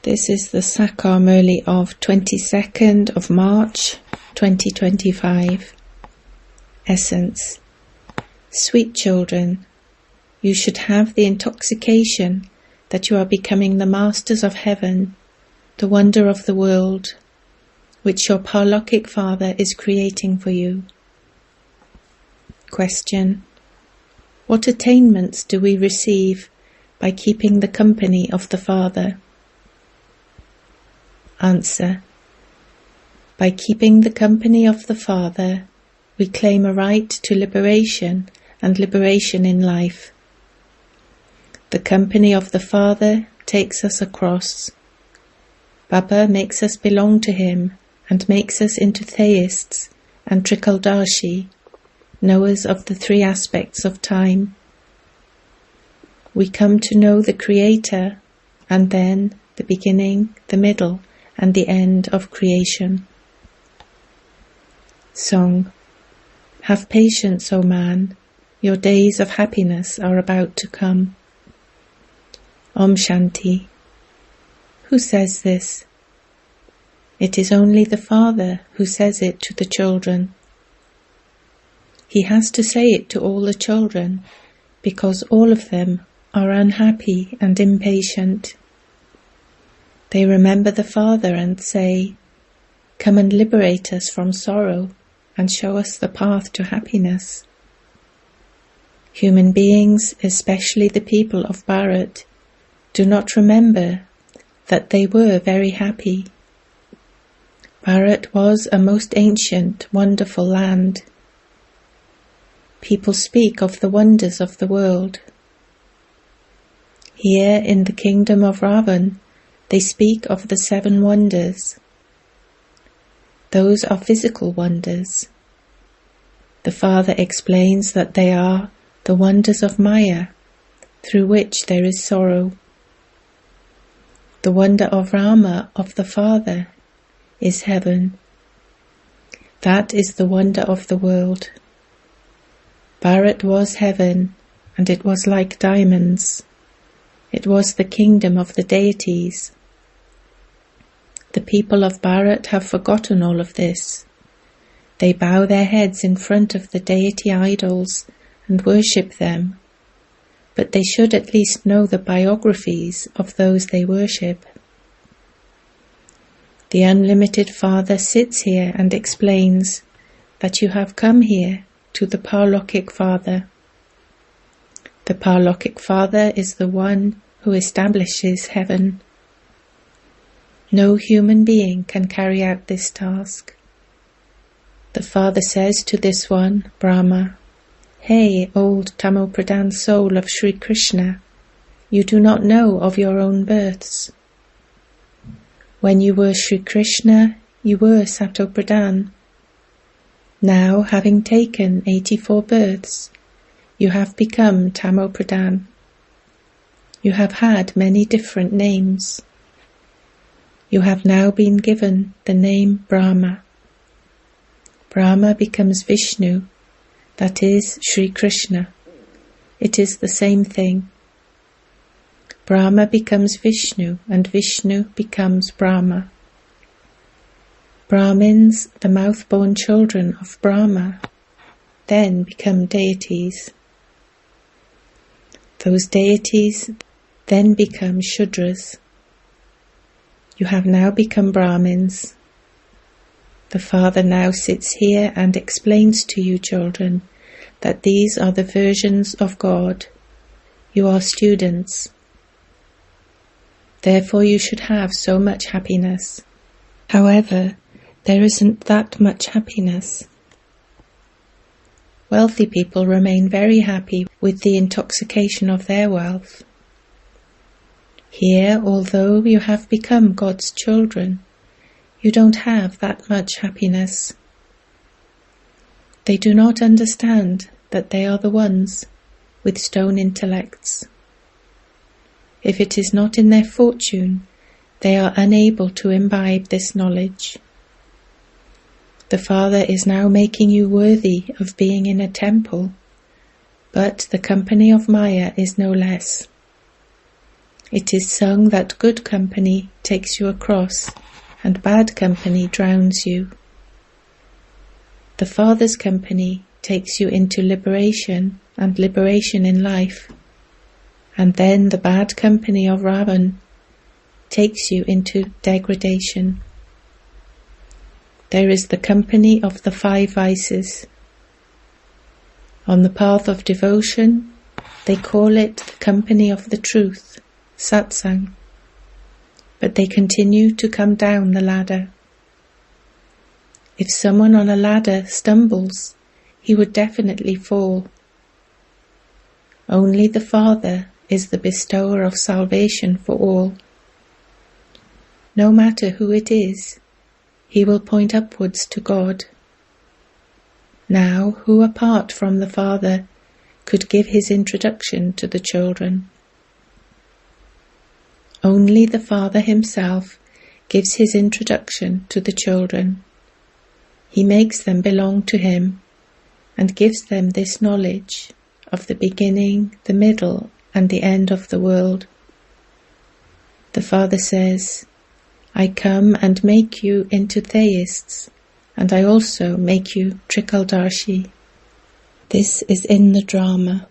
This is the Sakar Murli of 22nd of March 2025. Essence. Sweet children, you should have the intoxication that you are becoming the masters of heaven, the wonder of the world, which your Parlokik Father is creating for you. Question. What attainments do we receive by keeping the company of the Father? Answer. By keeping the company of the Father, we claim a right to liberation and liberation in life. The company of the Father takes us across. Baba makes us belong to him and makes us into theists and Trikaldarshi, knowers of the three aspects of time. We come to know the Creator and then the beginning, the middle, and the end of creation. Song. Have patience, O man, your days of happiness are about to come. Om Shanti. Who says this? It is only the Father who says it to the children. He has to say it to all the children because all of them are unhappy and impatient. They remember the Father and say, "Come and liberate us from sorrow and show us the path to happiness." Human beings, especially the people of Bharat, do not remember that they were very happy. Bharat was a most ancient, wonderful land. People speak of the wonders of the world. Here in the kingdom of Ravan, they speak of the 7 wonders. Those are physical wonders. The Father explains that they are the wonders of Maya, through which there is sorrow. The wonder of Rama, of the Father, is heaven. That is the wonder of the world. Bharat was heaven, and it was like diamonds. It was the kingdom of the deities. The people of Bharat have forgotten all of this. They bow their heads in front of the deity idols and worship them, but they should at least know the biographies of those they worship. The Unlimited Father sits here and explains that you have come here to the Parlokik Father. The Parlokik Father is the one who establishes heaven. No human being can carry out this task. The Father says to this one, Brahma, "Hey, old Tamopradhan soul of Sri Krishna, you do not know of your own births. When you were Sri Krishna, you were Satopradhan. Now, having taken 84 births, you have become Tamopradhan. You have had many different names. You have now been given the name Brahma. Brahma becomes Vishnu, that is Sri Krishna. It is the same thing. Brahma becomes Vishnu and Vishnu becomes Brahma. Brahmins, the mouth-born children of Brahma, then become deities. Those deities then become Shudras. You have now become Brahmins. The Father now sits here and explains to you, children, that these are the versions of God. You are students. Therefore you should have so much happiness. However, there isn't that much happiness. Wealthy people remain very happy with the intoxication of their wealth. Here, although you have become God's children, you don't have that much happiness. They do not understand that they are the ones with stone intellects. If it is not in their fortune, they are unable to imbibe this knowledge. The Father is now making you worthy of being in a temple, but the company of Maya is no less. It is sung that good company takes you across and bad company drowns you. The Father's company takes you into liberation and liberation in life, and then the bad company of Ravan takes you into degradation. There is the company of the 5 vices. On the path of devotion, they call it the company of the truth, satsang, but they continue to come down the ladder. If someone on a ladder stumbles, he would definitely fall. Only the Father is the bestower of salvation for all. No matter who it is, he will point upwards to God. Now, who apart from the Father could give his introduction to the children? Only the Father himself gives his introduction to the children. He makes them belong to him and gives them this knowledge of the beginning, the middle, and the end of the world. The Father says, I come and make you into theists, and I also make you Trikaldarshi. This is in the drama.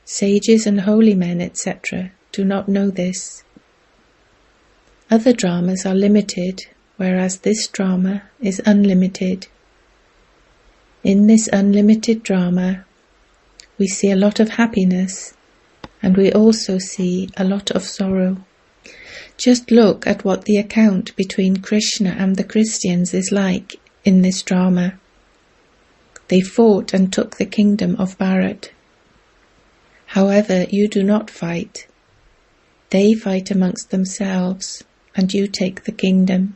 Sages and holy men, etc., do not know this. Other dramas are limited, whereas this drama is unlimited. In this unlimited drama, we see a lot of happiness, and we also see a lot of sorrow. Just look at what the account between Krishna and the Christians is like in this drama. They fought and took the kingdom of Bharat. However, you do not fight. They fight amongst themselves, and you take the kingdom.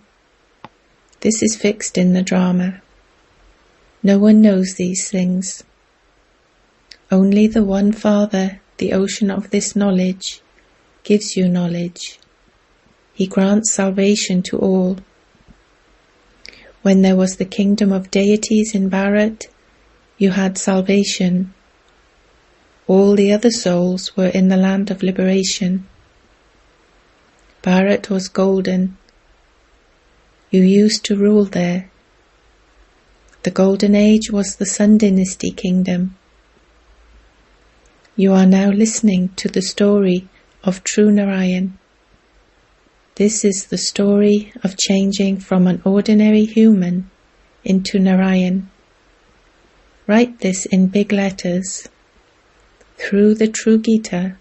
This is fixed in the drama. No one knows these things. Only the one Father, the ocean of this knowledge, gives you knowledge. He grants salvation to all. When there was the kingdom of deities in Bharat, you had salvation. All the other souls were in the land of liberation. Bharat was golden. You used to rule there. The golden age was the Sun Dynasty kingdom. You are now listening to the story of true Narayan. This is the story of changing from an ordinary human into Narayan. Write this in big letters. Through the true Gita,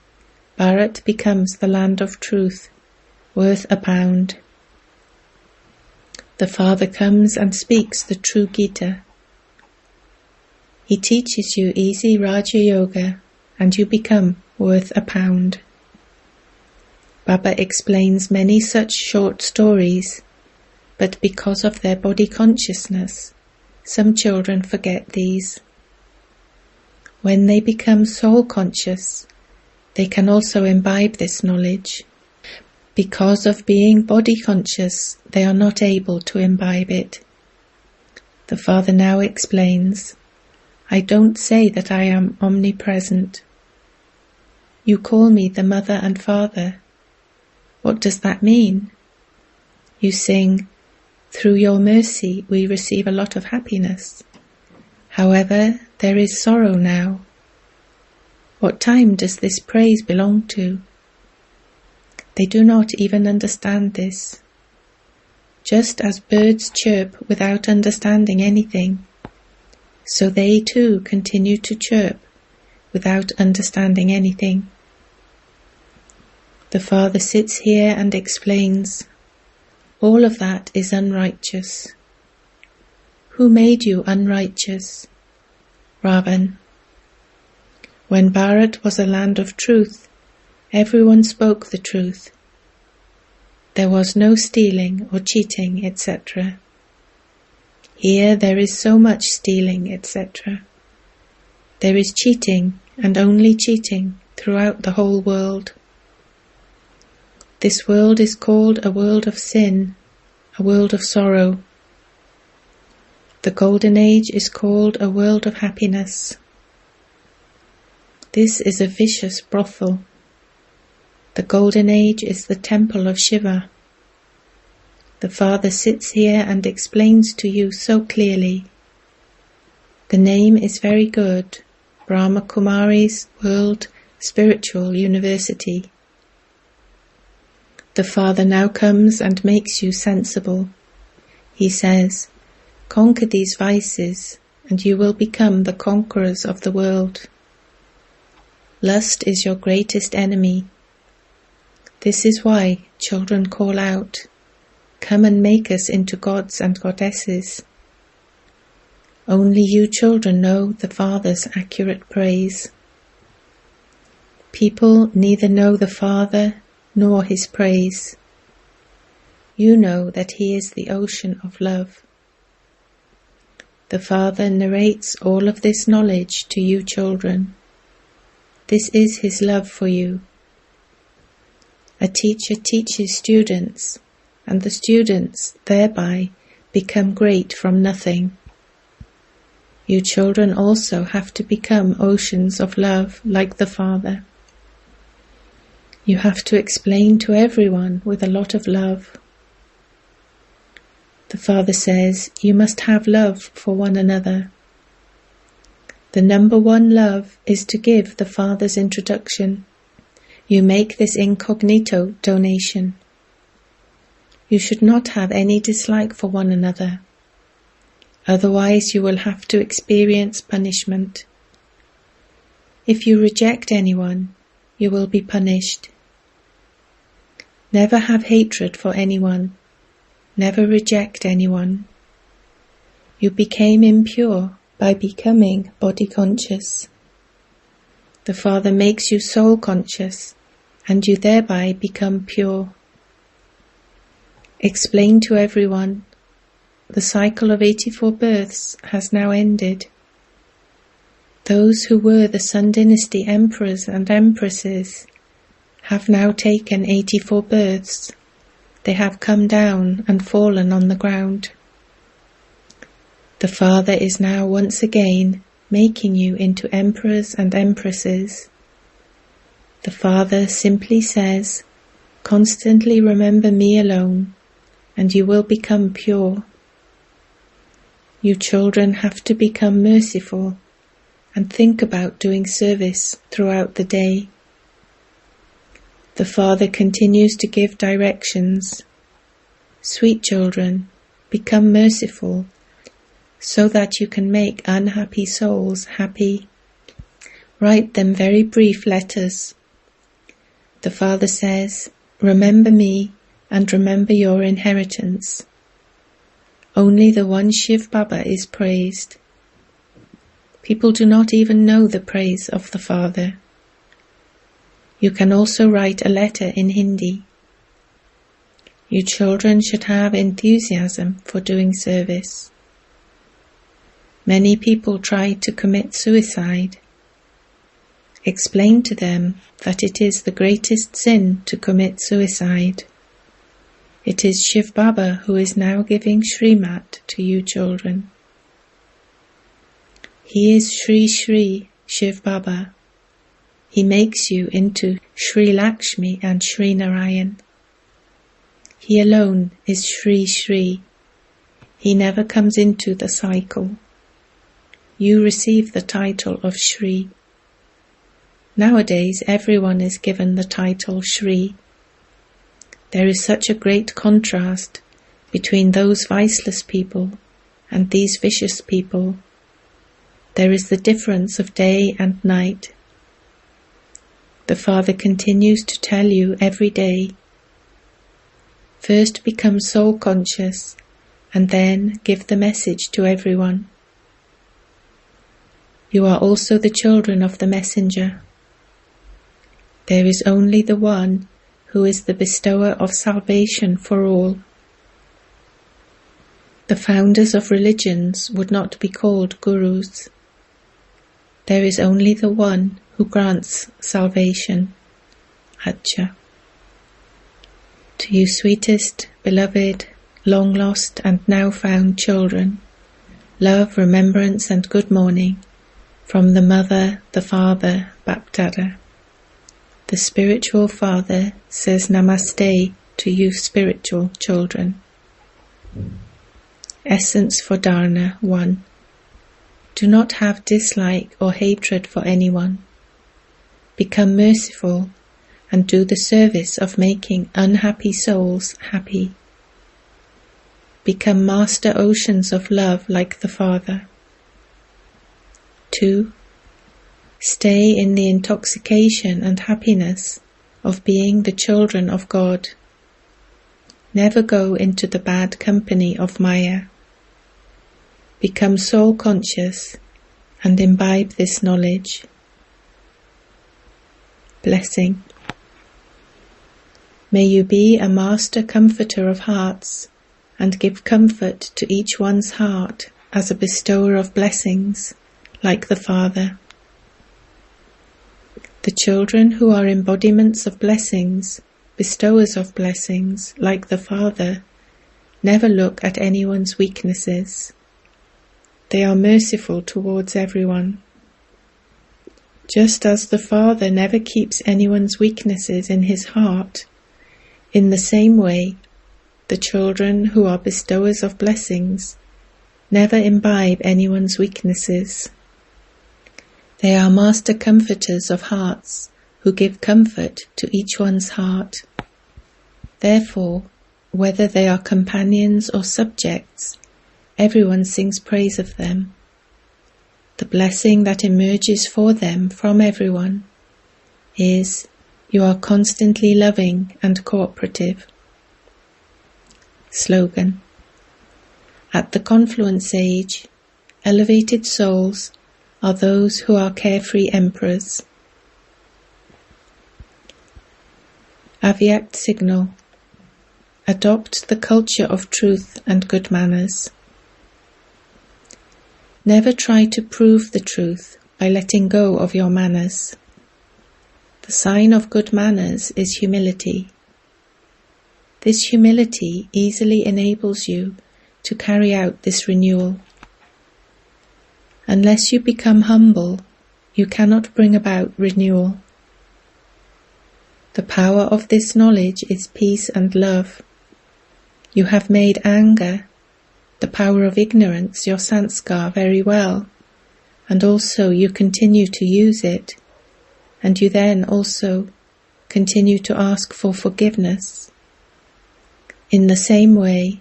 Bharat becomes the land of truth, worth £1. The Father comes and speaks the true Gita. He teaches you easy Raja Yoga, and you become worth £1. Baba explains many such short stories, but because of their body consciousness, some children forget these. When they become soul conscious, they can also imbibe this knowledge. Because of being body conscious, they are not able to imbibe it. The Father now explains, I don't say that I am omnipresent. You call me the Mother and Father. What does that mean? You sing, through your mercy we receive a lot of happiness. However, there is sorrow now. What time does this praise belong to? They do not even understand this. Just as birds chirp without understanding anything, so they too continue to chirp without understanding anything. The Father sits here and explains, all of that is unrighteous. Who made you unrighteous? Ravan. When Bharat was a land of truth, everyone spoke the truth. There was no stealing or cheating, etc. Here there is so much stealing, etc. There is cheating and only cheating throughout the whole world. This world is called a world of sin, a world of sorrow. The golden age is called a world of happiness. This is a vicious brothel. The golden age is the temple of Shiva. The Father sits here and explains to you so clearly. The name is very good, Brahma Kumari's World Spiritual University. The Father now comes and makes you sensible. He says, conquer these vices, and you will become the conquerors of the world. Lust is your greatest enemy. This is why children call out, come and make us into gods and goddesses. Only you children know the Father's accurate praise. People neither know the Father nor his praise. You know that he is the ocean of love. The Father narrates all of this knowledge to you children. This is his love for you. A teacher teaches students, and the students thereby become great from nothing. You children also have to become oceans of love like the Father. You have to explain to everyone with a lot of love. The Father says you must have love for one another. The number one love is to give the Father's introduction. You make this incognito donation. You should not have any dislike for one another. Otherwise you will have to experience punishment. If you reject anyone, you will be punished. Never have hatred for anyone. Never reject anyone. You became impure by becoming body conscious. The Father makes you soul conscious, and you thereby become pure. Explain to everyone, the cycle of 84 births has now ended. Those who were the Sun Dynasty emperors and empresses have now taken 84 births. They have come down and fallen on the ground. The Father is now once again making you into emperors and empresses. The Father simply says, constantly remember me alone, and you will become pure. You children have to become merciful and think about doing service throughout the day. The Father continues to give directions. Sweet children, become merciful so that you can make unhappy souls happy. Write them very brief letters. The Father says, remember me and remember your inheritance. Only the one Shiv Baba is praised. People do not even know the praise of the Father. You can also write a letter in Hindi. You children should have enthusiasm for doing service. Many people try to commit suicide. Explain to them that it is the greatest sin to commit suicide. It is Shiv Baba who is now giving Srimat to you children. He is Sri Sri Shiv Baba. He makes you into Sri Lakshmi and Sri Narayan. He alone is Sri Sri. He never comes into the cycle. You receive the title of Sri. Nowadays everyone is given the title Sri. There is such a great contrast between those viceless people and these vicious people. There is the difference of day and night. The Father continues to tell you every day, first become soul conscious and then give the message to everyone. You are also the children of the Messenger. There is only the one who is the bestower of salvation for all. The founders of religions would not be called gurus. There is only the one who grants salvation. Acha. To you sweetest, beloved, long lost and now found children, love, remembrance and good morning from the Mother, the Father, Bapdada. the spiritual father says Namaste to you spiritual children. Essence for Dharana 1. Do not have dislike or hatred for anyone. Become merciful and do the service of making unhappy souls happy. Become master oceans of love like the Father. 2. Stay in the intoxication and happiness of being the children of God. Never go into the bad company of Maya. Become soul conscious and imbibe this knowledge. Blessing. May you be a master comforter of hearts and give comfort to each one's heart as a bestower of blessings, like the Father. The children who are embodiments of blessings, bestowers of blessings, like the Father, never look at anyone's weaknesses. They are merciful towards everyone. Just as the Father never keeps anyone's weaknesses in his heart, in the same way, the children who are bestowers of blessings never imbibe anyone's weaknesses. They are master comforters of hearts who give comfort to each one's heart. Therefore, whether they are companions or subjects, everyone sings praise of them. The blessing that emerges for them from everyone is, you are constantly loving and cooperative. Slogan. At the confluence age, elevated souls are those who are carefree emperors. Avyakt signal. Adopt the culture of truth and good manners. Never try to prove the truth by letting go of your manners. The sign of good manners is humility. This humility easily enables you to carry out this renewal. Unless you become humble, you cannot bring about renewal. The power of this knowledge is peace and love. You have made anger, the power of ignorance, your sanskar very well, and also you continue to use it, and you then also continue to ask for forgiveness. In the same way,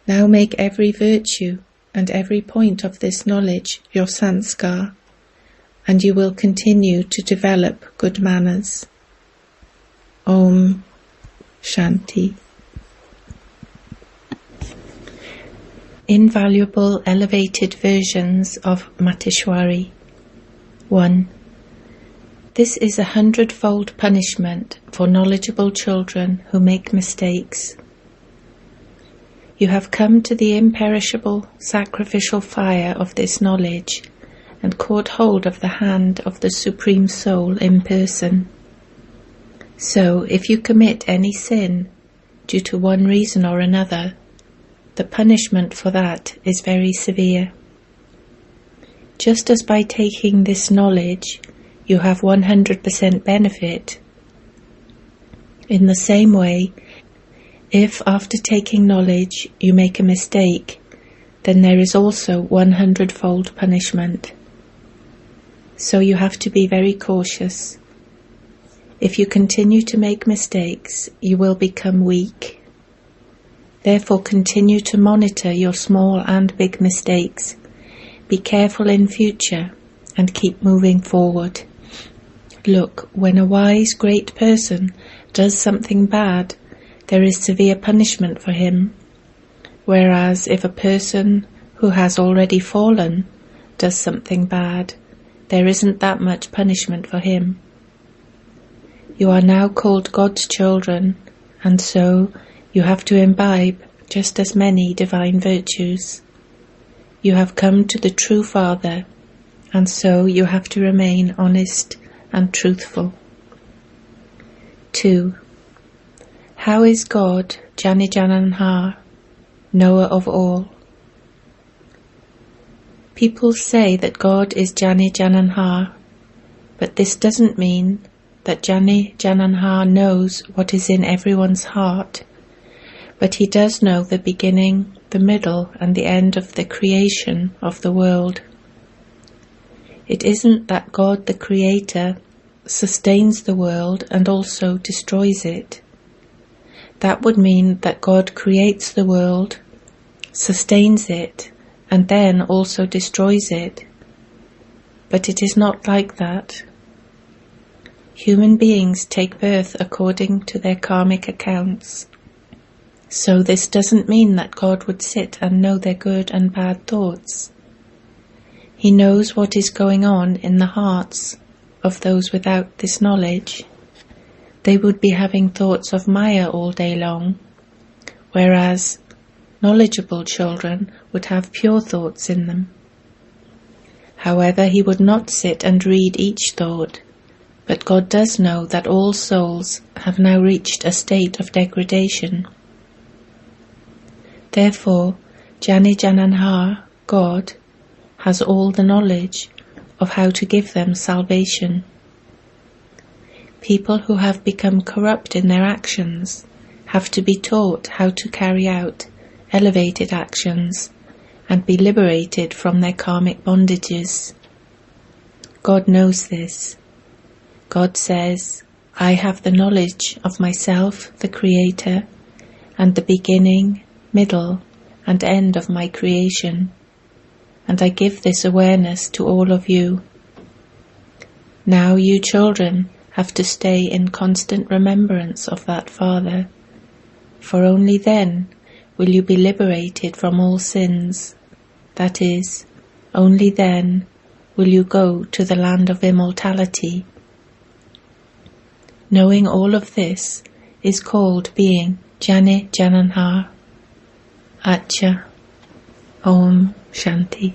now make every virtue and every point of this knowledge your sanskar, and you will continue to develop good manners. Om Shanti. Invaluable elevated versions of Mateshwari. 1. This is 100-fold punishment for knowledgeable children who make mistakes. You have come to the imperishable sacrificial fire of this knowledge and caught hold of the hand of the Supreme Soul in person. So, if you commit any sin, due to one reason or another, the punishment for that is very severe. Just as by taking this knowledge, you have 100% benefit, in the same way, if after taking knowledge you make a mistake, then there is also 100-fold punishment. So you have to be very cautious. If you continue to make mistakes, you will become weak. Therefore continue to monitor your small and big mistakes. Be careful in future and keep moving forward. Look, when a wise, great person does something bad, there is severe punishment for him, whereas if a person who has already fallen does something bad, there isn't that much punishment for him. You are now called God's children, and so you have to imbibe just as many divine virtues. You have come to the true Father, and so you have to remain honest and truthful. 2. How is God, Jani Jananhar, knower of all? People say that God is Jani Jananhar, but this doesn't mean that Jani Jananha knows what is in everyone's heart, but he does know the beginning, the middle, and the end of the creation of the world. It isn't that God, the Creator, sustains the world and also destroys it. That would mean that God creates the world, sustains it, and then also destroys it. But it is not like that. Human beings take birth according to their karmic accounts. So this doesn't mean that God would sit and know their good and bad thoughts. He knows what is going on in the hearts of those without this knowledge. They would be having thoughts of Maya all day long, whereas knowledgeable children would have pure thoughts in them. However, he would not sit and read each thought, but God does know that all souls have now reached a state of degradation. Therefore, Jani Jananha, God, has all the knowledge of how to give them salvation. People who have become corrupt in their actions have to be taught how to carry out elevated actions and be liberated from their karmic bondages. God knows this. God says, I have the knowledge of myself, the Creator, and the beginning, middle, and end of my creation, and I give this awareness to all of you. Now you children have to stay in constant remembrance of that Father, for only then will you be liberated from all sins. That is, only then will you go to the land of immortality. Knowing all of this is called being Jani Jananha. Acha. Om Shanti.